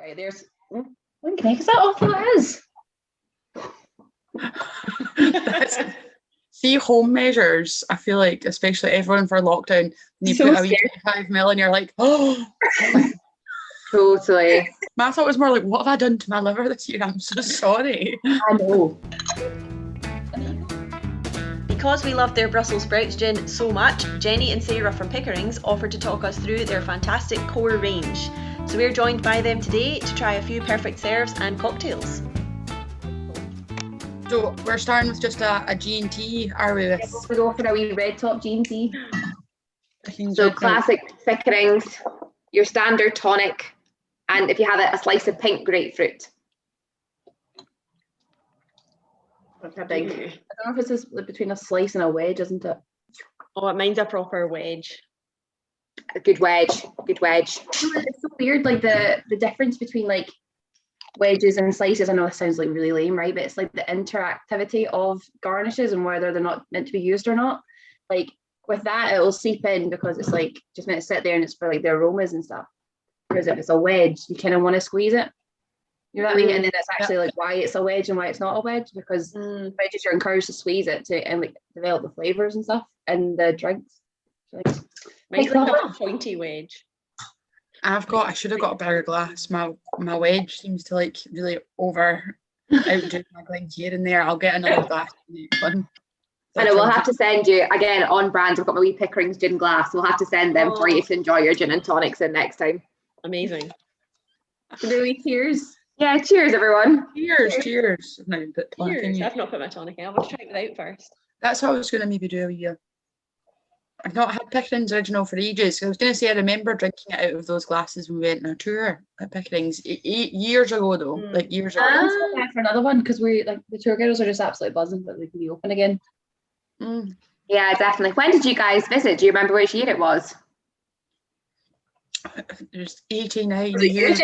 Right, there's one cake. Is that all that is? See, home measures, I feel like, especially everyone for lockdown, you So put a wee 25 ml and you're like, oh. Totally. My thought was more like, what have I done to my liver this year? I'm so sorry. I know. Because we love their Brussels sprouts gin so much, Jenny and Sarah from Pickerings offered to talk us through their fantastic core range. So we're joined by them today to try a few perfect serves and cocktails. So we're starting with just a G&T, are we? Yeah, we go for a wee red top G&T. Pickerings So red classic Pickerings, your standard tonic, and if you have it, a slice of pink grapefruit. That's a big. I don't know if this is between a slice and a wedge, isn't it? Oh, mine's a proper wedge. A good wedge, good wedge. It's so weird, like the difference between like wedges and slices. I know this sounds like really lame, right? But it's like the interactivity of garnishes and whether they're not meant to be used or not. Like with that, it will seep in because it's like just meant to sit there and it's for like the aromas and stuff. Whereas if it's a wedge, you kind of want to squeeze it. You know what I mean? And then that's actually like why it's a wedge and why it's not a wedge, because wedges you're encouraged to squeeze it to and like develop the flavors and stuff and the drinks. So, like, mine's like a pointy wedge. I should have got a bigger glass. My wedge seems to like really outdo my glints here and there. I'll get another glass next one. And we'll have to send you, again, on brand, I've got my wee Pickerings gin glass. We'll have to send them for you to enjoy your gin and tonics in next time. Amazing. Do we cheers? Yeah, cheers, everyone. Cheers. Cheers. I've not put my tonic in. I want to try it without first. That's what I was going to maybe do a year. I've not had Pickering's original for ages. I was going to say I remember drinking it out of those glasses when we went on a tour at Pickering's 8 years ago, though. Like years ago. Let's back for another one because we like the tour guides are just absolutely buzzing that they can be open again. Yeah, definitely. When did you guys visit? Do you remember which year it was? It was 89 years.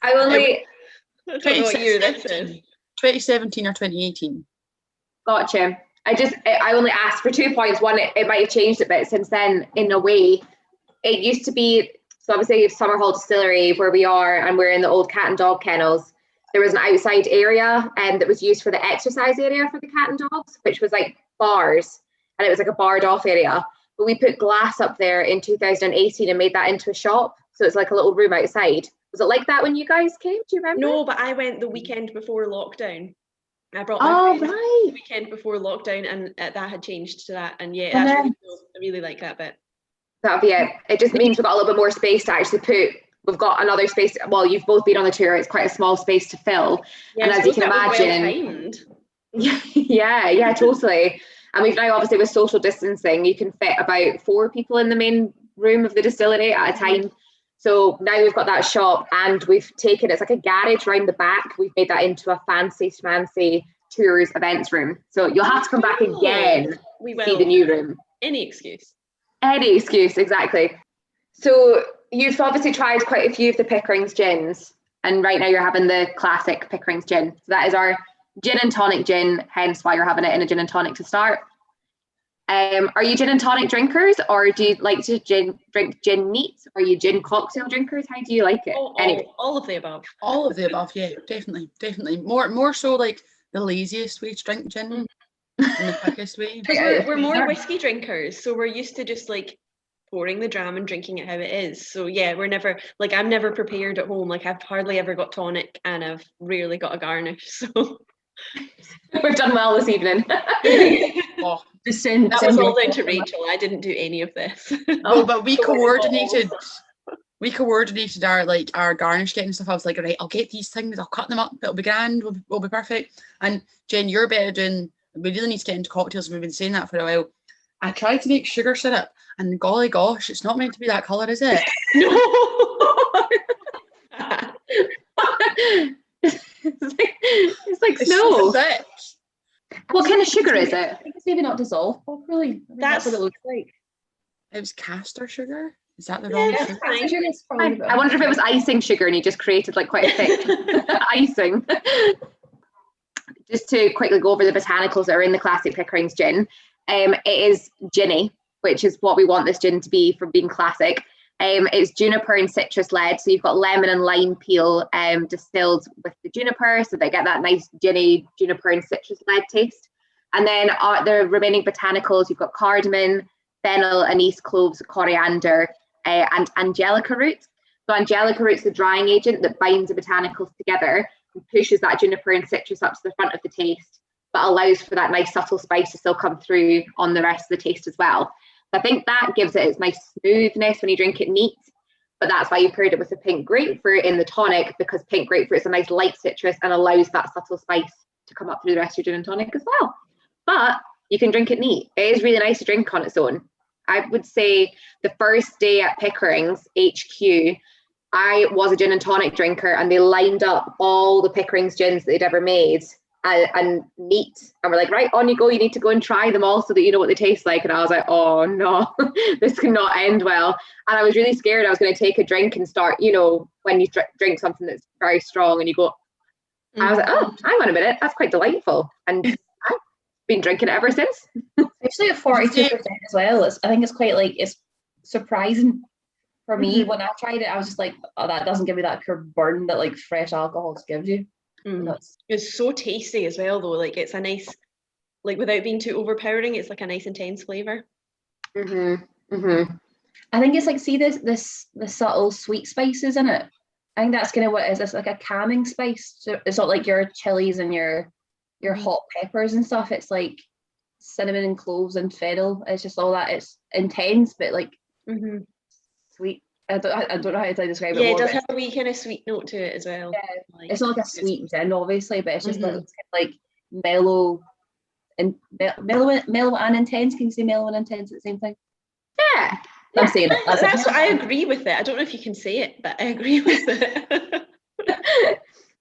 I only. I don't know what year this is. 2017 or 2018. Gotcha. I only asked for 2 points. One, it might have changed a bit since then in a way. It used to be, so obviously Summerhall Distillery where we are and we're in the old cat and dog kennels. There was an outside area that was used for the exercise area for the cat and dogs, which was like bars, and it was like a barred off area. But we put glass up there in 2018 and made that into a shop. So it's like a little room outside. Was it like that when you guys came? Do you remember? No, but I went the weekend before lockdown. I brought my friend the weekend before lockdown, and that had changed to that. And yeah, that's really cool. I really like that bit. That'll be it. It just means we've got a little bit more space to actually put. We've got another space. Well, you've both been on the tour. It's quite a small space to fill. Yeah, and as you can imagine. Yeah, totally. And we've now, obviously, with social distancing, you can fit about 4 people in the main room of the distillery at a time. So now we've got that shop and we've taken, it's like a garage round the back. We've made that into a fancy tours events room. So you'll have to come back again to see the new room. Any excuse, exactly. So you've obviously tried quite a few of the Pickerings gins, and right now you're having the classic Pickerings gin. So that is our gin and tonic gin, hence why you're having it in a gin and tonic to start. Are you gin and tonic drinkers, or do you like to drink gin neat? Are you gin cocktail drinkers? How do you like it? All of the above. All of the above, yeah, definitely. More so like the laziest way to drink gin than the quickest way. We're more whiskey drinkers, so we're used to just like pouring the dram and drinking it how it is. So yeah, we're never like, I'm never prepared at home. Like I've hardly ever got tonic and I've rarely got a garnish. So we've done well this evening. That was all down to Rachel. I didn't do any of this. But we coordinated our garnish getting stuff. I was like, all right, I'll get these things, I'll cut them up, it'll be grand, we'll be perfect. And Jen, you're better doing, we really need to get into cocktails, we've been saying that for a while. I tried to make sugar syrup and golly gosh, it's not meant to be that colour, is it? No. it's like snow. So what kind of sugar is it? I think it's maybe not dissolved properly. That's what it looks like. It was castor sugar? Is that the wrong sugar? I wonder if it was icing sugar and you just created like quite a thick icing. Just to quickly go over the botanicals that are in the classic Pickering's gin. It is ginny, which is what we want this gin to be for being classic. It's juniper and citrus led, so you've got lemon and lime peel distilled with the juniper, so they get that nice ginny juniper and citrus led taste. And then the remaining botanicals, you've got cardamom, fennel, anise, cloves, coriander, and angelica root. So angelica root's the drying agent that binds the botanicals together and pushes that juniper and citrus up to the front of the taste, but allows for that nice subtle spice to still come through on the rest of the taste as well. So I think that gives it its nice smoothness when you drink it neat, but that's why you paired it with the pink grapefruit in the tonic, because pink grapefruit is a nice light citrus and allows that subtle spice to come up through the rest of your gin and tonic as well. But you can drink it neat. It is really nice to drink on its own. I would say the first day at Pickerings HQ, I was a gin and tonic drinker, and they lined up all the Pickerings gins that they'd ever made and neat, and we're like, right, on you go, you need to go and try them all so that you know what they taste like. And I was like, oh no, this cannot end well. And I was really scared I was going to take a drink and start, you know, when you drink something that's very strong and you go, I was like, oh, hang on a minute, that's quite delightful. And I've been drinking it ever since. Especially at 42% as well. I think it's quite like, it's surprising for me. When I tried it, I was just like, oh, that doesn't give me that pure burn that like fresh alcohol gives you. It's so tasty as well, though. Like, it's a nice, like, without being too overpowering, it's like a nice intense flavour. I think it's like, see this the subtle sweet spices in it. I think that's kind of what it is. It's like a calming spice. So it's not like your chilies and your hot peppers and stuff. It's like cinnamon and cloves and fennel. It's just all that. It's intense, but like sweet. I don't know how to describe it. Yeah, it does have a wee kind of sweet note to it as well. Yeah, like, it's not like a sweet gin, obviously, but it's just like mellow and mellow and intense. Can you say mellow and intense at the same time? Yeah. I'm saying it. That's what I agree with it. I don't know if you can say it, but I agree with it.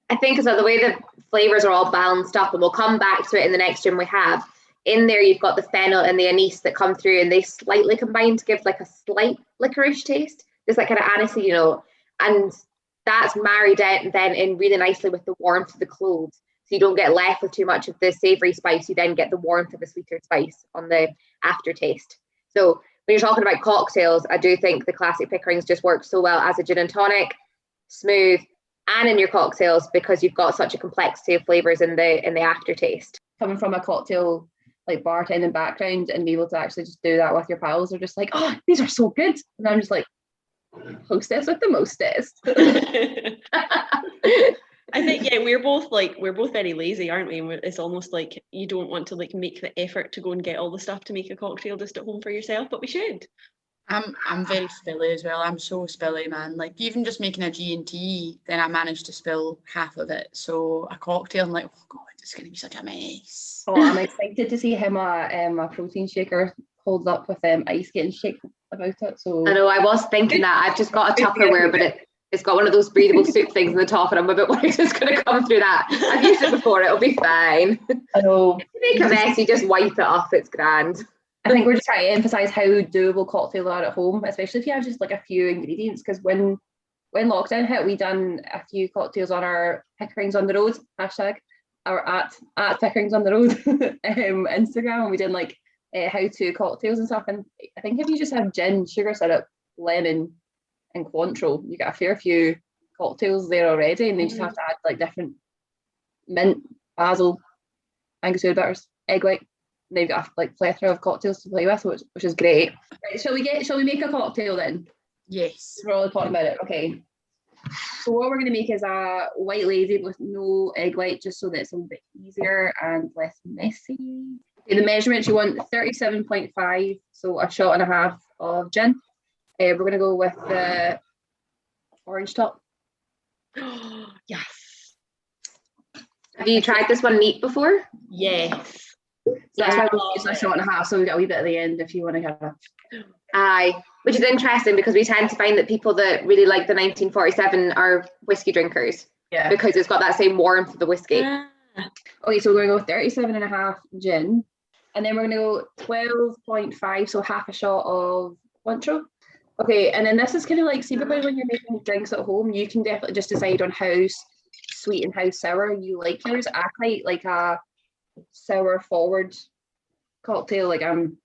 I think as well, the way the flavours are all balanced up, and we'll come back to it in the next gin we have. In there, you've got the fennel and the anise that come through, and they slightly combine to give like a slight licorice taste. Just like kind of anisey, you know, and that's married then in really nicely with the warmth of the cloves. So you don't get left with too much of the savoury spice, you then get the warmth of the sweeter spice on the aftertaste. So when you're talking about cocktails, I do think the classic Pickerings just work so well as a gin and tonic, smooth, and in your cocktails, because you've got such a complexity of flavours in the aftertaste. Coming from a cocktail like bartending background and be able to actually just do that with your pals, they're just like, oh, these are so good. And I'm just like, hostess with the mostest. I think we're both very lazy, aren't we? It's almost like you don't want to like make the effort to go and get all the stuff to make a cocktail just at home for yourself, but we should. I'm very spilly as well. I'm so spilly, man. Like, even just making a G&T, then I managed to spill half of it. So a cocktail, I'm like, oh god, it's gonna be such a mess. Oh, I'm excited to see how my protein shaker holds up with ice getting shaken about it. So I know, I was thinking that. I've just got a Tupperware, but it's got one of those breathable soup things on the top, and I'm a bit worried it's going to come through that. I've used it before, it'll be fine. I know. If you make a mess, you just wipe it off, it's grand. I think we're just trying to emphasise how doable cocktails are at home, especially if you have just like a few ingredients, because when lockdown hit, we done a few cocktails on our Pickerings on the road hashtag, or at Pickerings on the road Instagram, and we did like how-to cocktails and stuff. And I think if you just have gin, sugar syrup, lemon, and Cointreau, you get a fair few cocktails there already, and then you just have to add like different mint, basil, Angostura bitters, egg white. And they've got a like plethora of cocktails to play with, which is great. Right, shall we make a cocktail then? Yes. We're all talking about it. Okay. So what we're going to make is a white lazy with no egg white, just so that it's a little bit easier and less messy. Okay, the measurements, you want 37.5, so a shot and a half of gin. We're going to go with the orange top. Yes. Have you tried this one neat before? Yes. So that's why we use a shot and a half, so we got a wee bit at the end if you want to have a... Aye, which is interesting because we tend to find that people that really like the 1947 are whiskey drinkers. Yeah. Because it's got that same warmth of the whiskey. Okay, so we're going to go 37.5 gin, and then we're going to go 12.5, so half a shot of Cointreau. Okay, and then this is kind of like, see, because when you're making drinks at home, you can definitely just decide on how sweet and how sour you like yours. I quite like a sour forward cocktail. Like I'm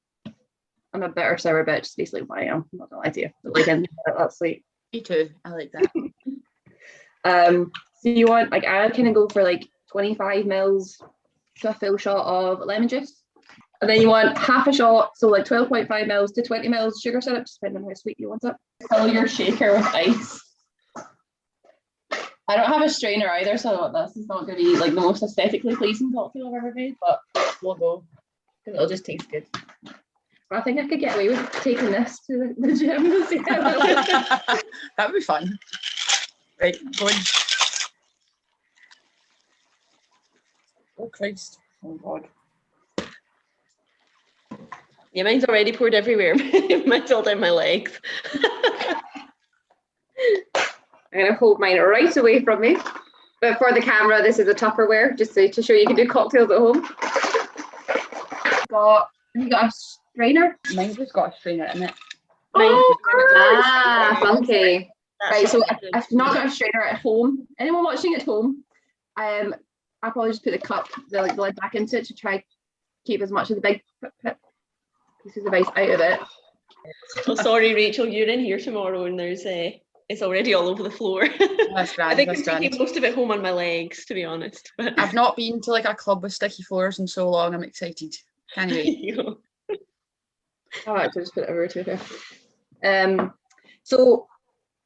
I'm a bitter sour bitch. It's basically what I am. I'm not gonna lie to you. Like anything that's sweet. Me too. I like that. So you want like I kind of go for like 25 mils to a full shot of lemon juice. And then you want half a shot, so like 12.5 mils to 20 mils sugar syrup, depending on how sweet you want it. Fill your shaker with ice. I don't have a strainer either, so this is not going to be like the most aesthetically pleasing cocktail I've ever made, but we'll go because it'll just taste good. I think I could get away with taking this to the gym. That would be fun. Right, going. Oh Christ! Oh God. Yeah, mine's already poured everywhere. Mine's all down my legs. I'm going to hold mine right away from me. But for the camera, this is a Tupperware, just to show you can do cocktails at home. You got a strainer? Mine's just got a strainer in it. Funky. That's Right, so what if you've not got a strainer at home, anyone watching at home, I probably just put the lid back into it to try keep as much of the big pieces of ice out of it. Oh, sorry, Rachel, you're in here tomorrow and there's it's already all over the floor. That's grand. I think That's I'm taking grand. most of it home on my legs, to be honest. But I've not been to like a club with sticky floors in so long. I'm excited. Can't wait. I'll actually just put it over to here. So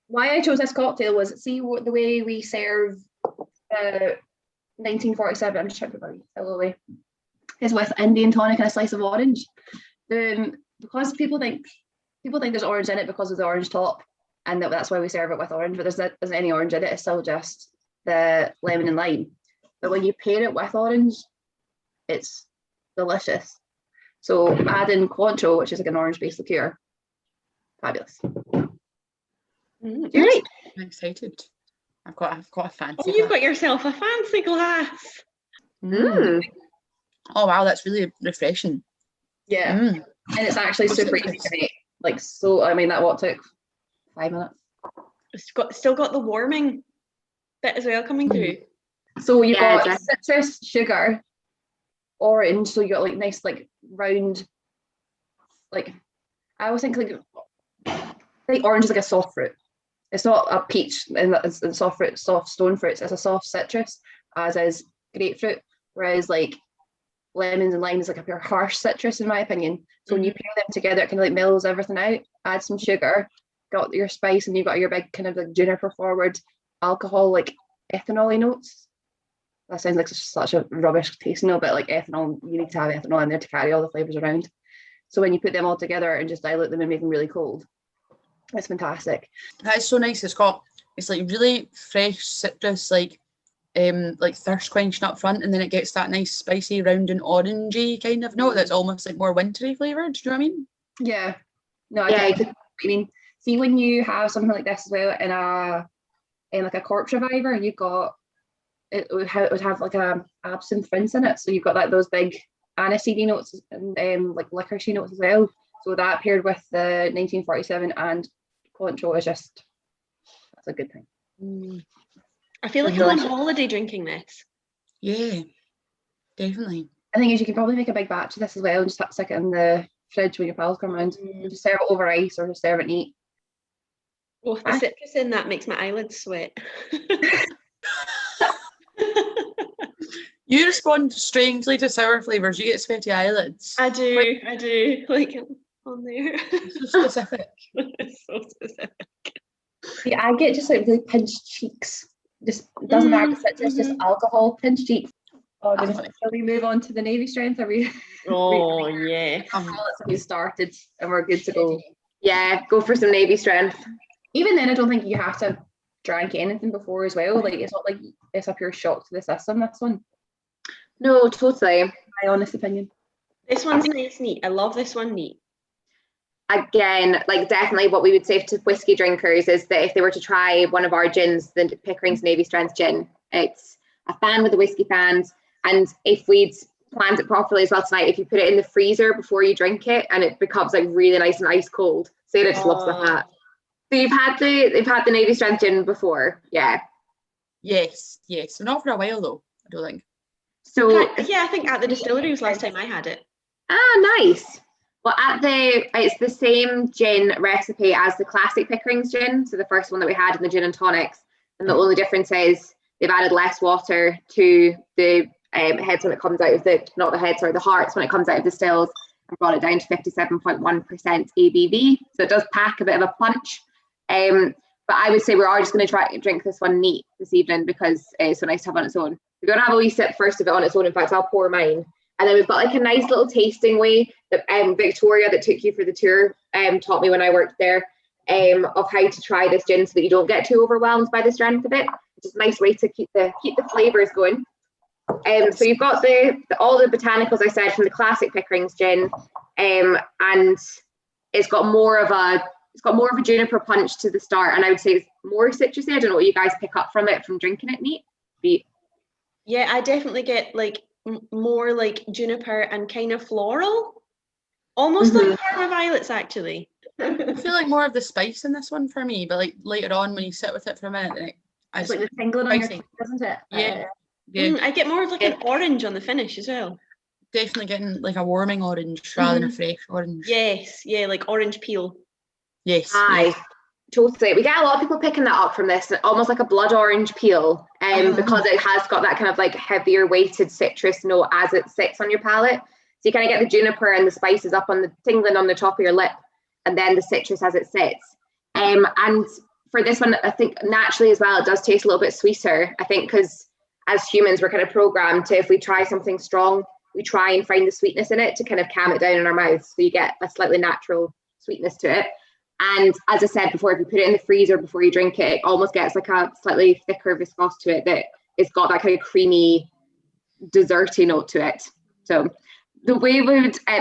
why I chose this cocktail was see what the way we serve 1947. I'm just trying to put my away. Is with Indian tonic and a slice of orange. Because people think there's orange in it because of the orange top, and that's why we serve it with orange. But there's not any orange in it. It's still just the lemon and lime. But when you pair it with orange, it's delicious. So add in Cointreau, which is like an orange-based liqueur. Fabulous. Great. I'm excited. I've got a fancy. Oh, you've got yourself a fancy glass. Oh wow, that's really refreshing. Yeah. And it's actually super easy to make. Like, so I mean that took 5 minutes. It's still got the warming bit as well coming through. So you've got citrus, sugar, orange, so you got like nice like round, like I always think like orange is like a soft fruit. It's not a peach and it's soft fruit, soft stone fruits. It's a soft citrus, as is grapefruit. Whereas like lemons and limes is like a pure harsh citrus in my opinion. So when you pair them together, it kind of like mellows everything out. Add some sugar, got your spice, and you've got your big kind of like juniper forward alcohol, like ethanol-y notes. That sounds like such a rubbish taste note, but like ethanol, you need to have ethanol in there to carry all the flavours around. So when you put them all together and just dilute them and make them really cold, it's fantastic. That is so nice. It's like really fresh citrus, like thirst quenching up front, and then it gets that nice spicy round and orangey kind of note that's almost like more wintry flavoured. Do you know what I mean? Yeah. No, I mean, see when you have something like this as well in like a corpse reviver, you've got it would have like a absinthe rinse in it, so you've got like those big aniseedy notes and like licoricey notes as well. So that paired with the 1947 and Cointreau is that's a good thing. I feel like I'm on holiday drinking this. Yeah, definitely. I think you can probably make a big batch of this as well and just stick it in the fridge when your pals come around. Just serve it over ice or just serve it neat. Oh, the citrus in that makes my eyelids sweat. You respond strangely to sour flavours. You get sweaty eyelids. I do. Like on there. It's so specific. It's so specific. See, I get just like really pinched cheeks. Just doesn't matter if it's just alcohol, pinched cheeks. Oh, shall we move on to the Navy strength? Oh, yeah. We started and we're good to go. Yeah, go for some Navy strength. Even then, I don't think you have to drink anything before as well. Like, it's not like it's a pure shock to the system, this one. No, totally. My honest opinion. This one's nice, neat. I love this one neat. Again, like definitely what we would say to whiskey drinkers is that if they were to try one of our gins, the Pickering's Navy Strength Gin, it's a fan with the whiskey fans. And if we'd planned it properly as well tonight, if you put it in the freezer before you drink it and it becomes like really nice and ice cold, Sarah just loves that. So you've had the Navy Strength Gin before, yeah? Yes. So not for a while though, I don't think. So yeah, I think at the distillery was last time I had it. Ah, nice. Well, it's the same gin recipe as the classic Pickerings gin. So the first one that we had in the gin and tonics. And the only difference is they've added less water to the heads when it comes out of the hearts when it comes out of the stills, and brought it down to 57.1% ABV. So it does pack a bit of a punch. But I would say we are just going to try to drink this one neat this evening because it's so nice to have on its own. We're going to have a wee sip first of it on its own. In fact, I'll pour mine. And then we've got like a nice little tasting way that Victoria, that took you for the tour, taught me when I worked there, of how to try this gin so that you don't get too overwhelmed by the strength of it. It's just a nice way to keep the flavours going. So you've got all the botanicals I said from the classic Pickerings gin, and it's got more of a juniper punch to the start, and I would say it's more citrusy. I don't know what you guys pick up from it from drinking it neat. Yeah, I definitely get like more like juniper and kind of floral, almost like Parma violets actually. I feel like more of the spice in this one for me, but like later on when you sit with it for a minute, it's like the tingling on your tongue, doesn't it? Yeah. I get more of like an orange on the finish as well. Definitely getting like a warming orange rather than a fresh orange. Yes, yeah, like orange peel. Yes. Aye. Totally. We get a lot of people picking that up from this, almost like a blood orange peel, because it has got that kind of like heavier weighted citrus note as it sits on your palate. So you kind of get the juniper and the spices up on the tingling on the top of your lip, and then the citrus as it sits. And for this one, I think naturally as well, it does taste a little bit sweeter. I think because as humans, we're kind of programmed to, if we try something strong, we try and find the sweetness in it to kind of calm it down in our mouths. So you get a slightly natural sweetness to it. And as I said before, if you put it in the freezer before you drink it, it almost gets like a slightly thicker viscose to it that it's got that kind of creamy, desserty note to it. So the way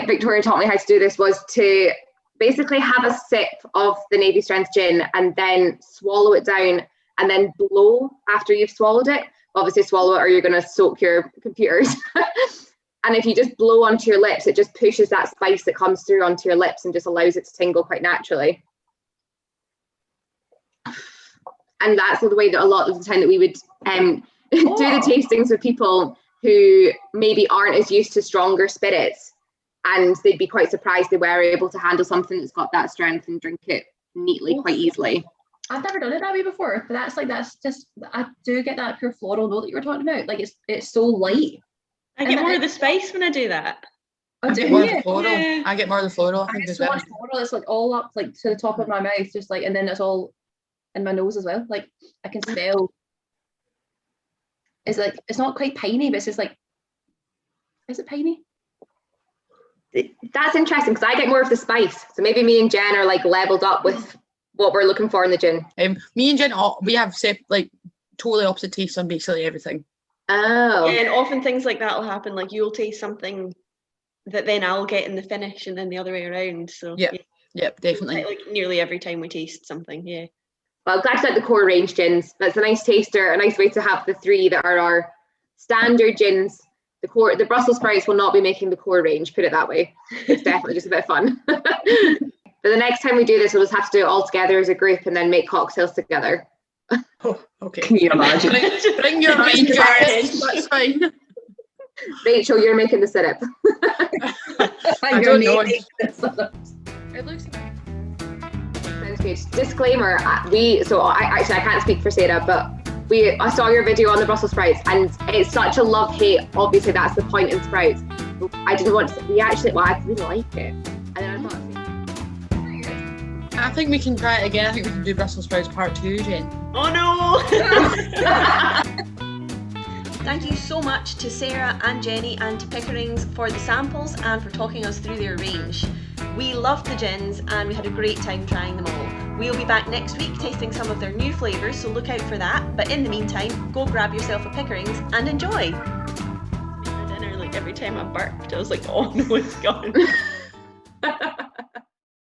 Victoria taught me how to do this was to basically have a sip of the Navy Strength gin and then swallow it down and then blow after you've swallowed it. Obviously swallow it or you're going to soak your computers. And if you just blow onto your lips, it just pushes that spice that comes through onto your lips and just allows it to tingle quite naturally. And that's the way that a lot of the time that we would do the tastings with people who maybe aren't as used to stronger spirits, and they'd be quite surprised they were able to handle something that's got that strength and drink it neatly quite easily. I've never done it that way before, but that's just, I do get that pure floral note that you were talking about. Like it's so light. I get more of the spice when I do that. I get more of the floral. Yeah. I get more of the floral. I get so much floral. It's like all up like to the top of my mouth, just like, and then it's all in my nose as well. Like I can smell. It's like, it's not quite piney, but it's just like, is it piney? That's interesting because I get more of the spice. So maybe me and Jen are like leveled up with what we're looking for in the gin. Me and Jen, we have like totally opposite tastes on basically everything. Oh. Yeah, and often things like that will happen. Like you'll taste something that then I'll get in the finish, and then the other way around. So yeah, definitely. Like nearly every time we taste something, yeah. Well, I'm glad you like the core range gins. That's a nice taster, a nice way to have the three that are our standard gins. The Brussels sprouts will not be making the core range, put it that way. It's definitely just a bit of fun. But the next time we do this, we'll just have to do it all together as a group and then make cocktails together. Oh, okay. Can you imagine? Bring your mind jars. That's fine. Rachel, you're making the syrup. I don't know. It looks sounds good. Disclaimer: I can't speak for Sarah, but I saw your video on the Brussels sprouts, and it's such a love-hate. Obviously, that's the point in sprouts. I didn't want to. I really like it, and then I thought. I think we can try it again. I think we can do Brussels sprouts part 2, Jen. Oh no! Thank you so much to Sarah and Jenny and to Pickerings for the samples and for talking us through their range. We loved the gins and we had a great time trying them all. We'll be back next week tasting some of their new flavours, so look out for that. But in the meantime, go grab yourself a Pickerings and enjoy. Dinner, like every time I burped, I was like, oh no, it's gone.